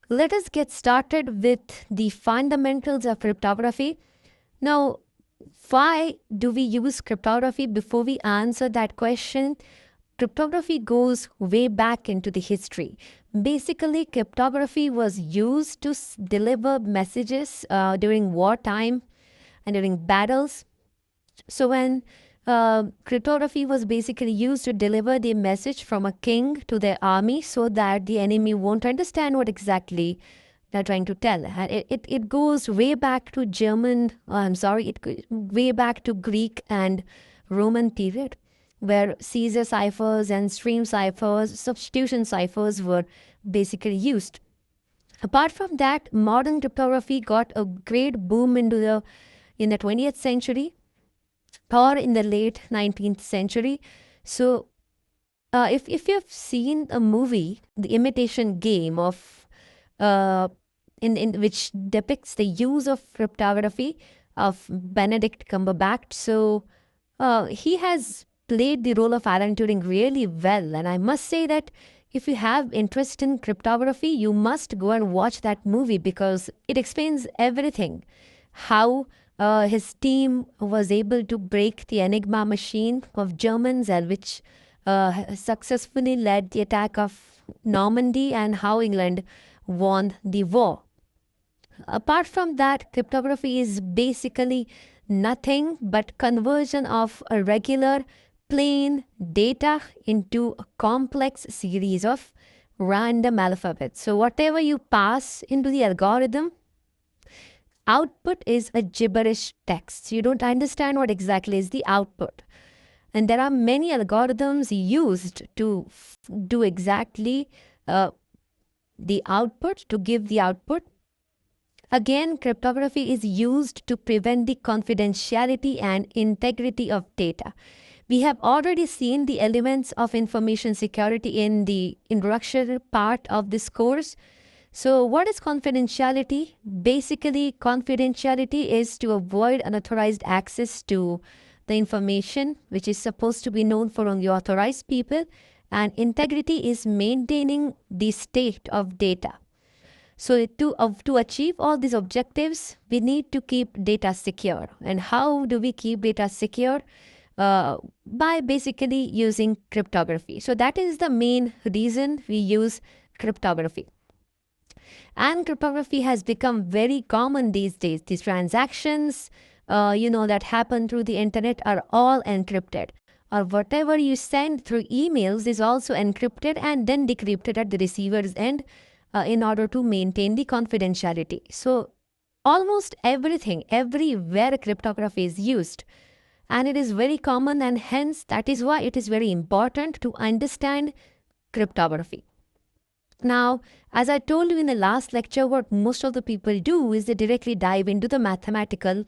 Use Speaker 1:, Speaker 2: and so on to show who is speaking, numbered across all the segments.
Speaker 1: let us get started with the fundamentals of cryptography. Now, why do we use cryptography? Before we answer that question, cryptography goes way back into the history. Basically, cryptography was used to deliver messages during wartime and during battles. So, when cryptography was basically used to deliver the message from a king to their army so that the enemy won't understand what exactly they're trying to tell. And it goes way back to it goes way back to Greek and Roman period, where Caesar ciphers and stream ciphers, substitution ciphers were basically used. Apart from that, modern cryptography got a great boom in the 20th century or in the late 19th century. So, if you've seen a movie, The Imitation Game uh, in which depicts the use of cryptography of Benedict Cumberbatch, so he has played the role of Alan Turing really well, and I must say that if you have interest in cryptography, you must go and watch that movie because it explains everything. How his team was able to break the Enigma machine of Germans, and which successfully led the attack of Normandy, and how England won the war. Apart from that, cryptography is basically nothing but conversion of a regular plain data into a complex series of random alphabets. So whatever you pass into the algorithm, output is a gibberish text. You don't understand what exactly is the output. And there are many algorithms used to do exactly the output, to give the output. Again, cryptography is used to prevent the confidentiality and integrity of data. We have already seen the elements of information security in the introductory part of this course. So, what is confidentiality? Basically, confidentiality is to avoid unauthorized access to the information which is supposed to be known for only authorized people, and integrity is maintaining the state of data. So to achieve all these objectives, we need to keep data secure. And how do we keep data secure? By basically using cryptography. So that is the main reason we use cryptography. And cryptography has become very common these days. These transactions, that happen through the internet are all encrypted. Or whatever you send through emails is also encrypted and then decrypted at the receiver's end in order to maintain the confidentiality. So almost everything, everywhere cryptography is used. And it is very common, and hence that is why it is very important to understand cryptography. Now, as I told you in the last lecture, what most of the people do is they directly dive into the mathematical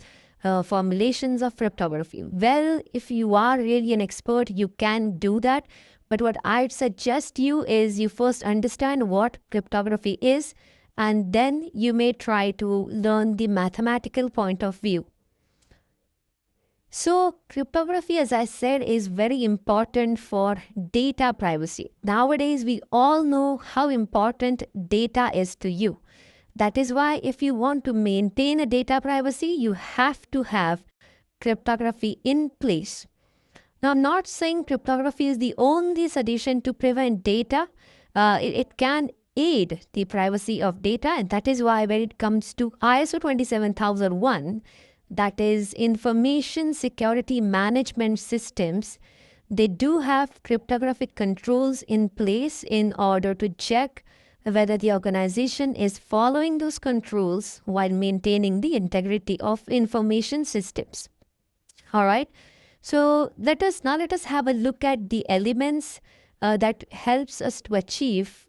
Speaker 1: formulations of cryptography. Well, if you are really an expert, you can do that. But what I'd suggest you is you first understand what cryptography is, and then you may try to learn the mathematical point of view. So, cryptography, as I said, is very important for data privacy. Nowadays, we all know how important data is to you. That is why if you want to maintain a data privacy, you have to have cryptography in place. Now, I'm not saying cryptography is the only solution to prevent data. It can aid the privacy of data, and that is why when it comes to ISO 27001, that is Information Security Management Systems, they do have cryptographic controls in place in order to check whether the organization is following those controls while maintaining the integrity of information systems. All right. So let us have a look at the elements that helps us to achieve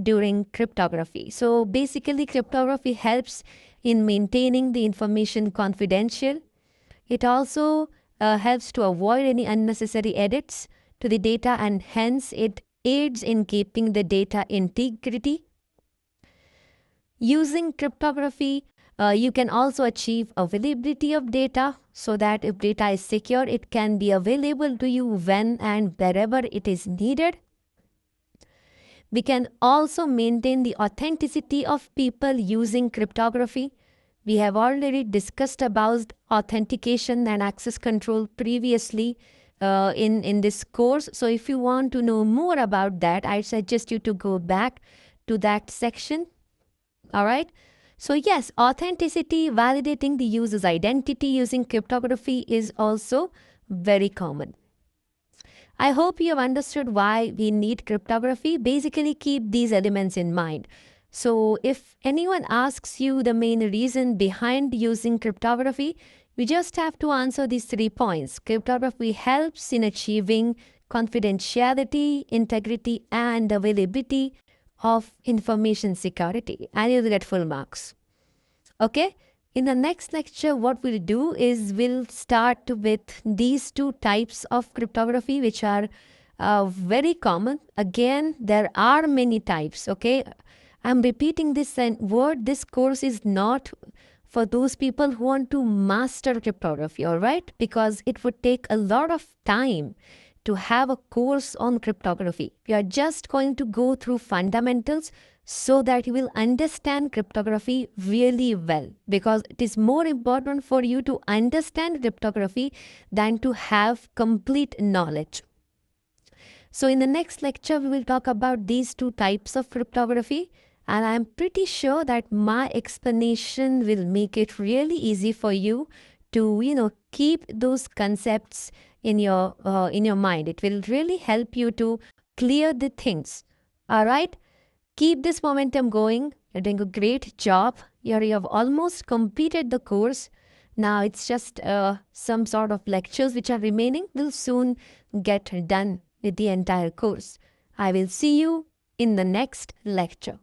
Speaker 1: during cryptography. So basically, cryptography helps in maintaining the information confidential. It also helps to avoid any unnecessary edits to the data, and hence it aids in keeping the data integrity. Using cryptography, you can also achieve availability of data, so that if data is secure, it can be available to you when and wherever it is needed. We can also maintain the authenticity of people using cryptography. We have already discussed about authentication and access control previously in this course. So if you want to know more about that, I suggest you to go back to that section. All right. So yes, authenticity, validating the user's identity using cryptography is also very common. I hope you have understood why we need cryptography. Basically, keep these elements in mind. So, if anyone asks you the main reason behind using cryptography, we just have to answer these 3 points. Cryptography helps in achieving confidentiality, integrity, and availability of information security, and you'll get full marks. Okay? In the next lecture, what we'll do is we'll start with these two types of cryptography, which are very common. Again, there are many types. Okay? I'm repeating this word. This course is not for those people who want to master cryptography, all right? Because it would take a lot of time to have a course on cryptography. We are just going to go through fundamentals so that you will understand cryptography really well, because it is more important for you to understand cryptography than to have complete knowledge. So in the next lecture, we will talk about these two types of cryptography, and I'm pretty sure that my explanation will make it really easy for you to keep those concepts in your mind. It will really help you to clear the things. All right? Keep this momentum going. You're doing a great job. You have almost completed the course. Now it's just some sort of lectures which are remaining. We'll soon get done with the entire course. I will see you in the next lecture.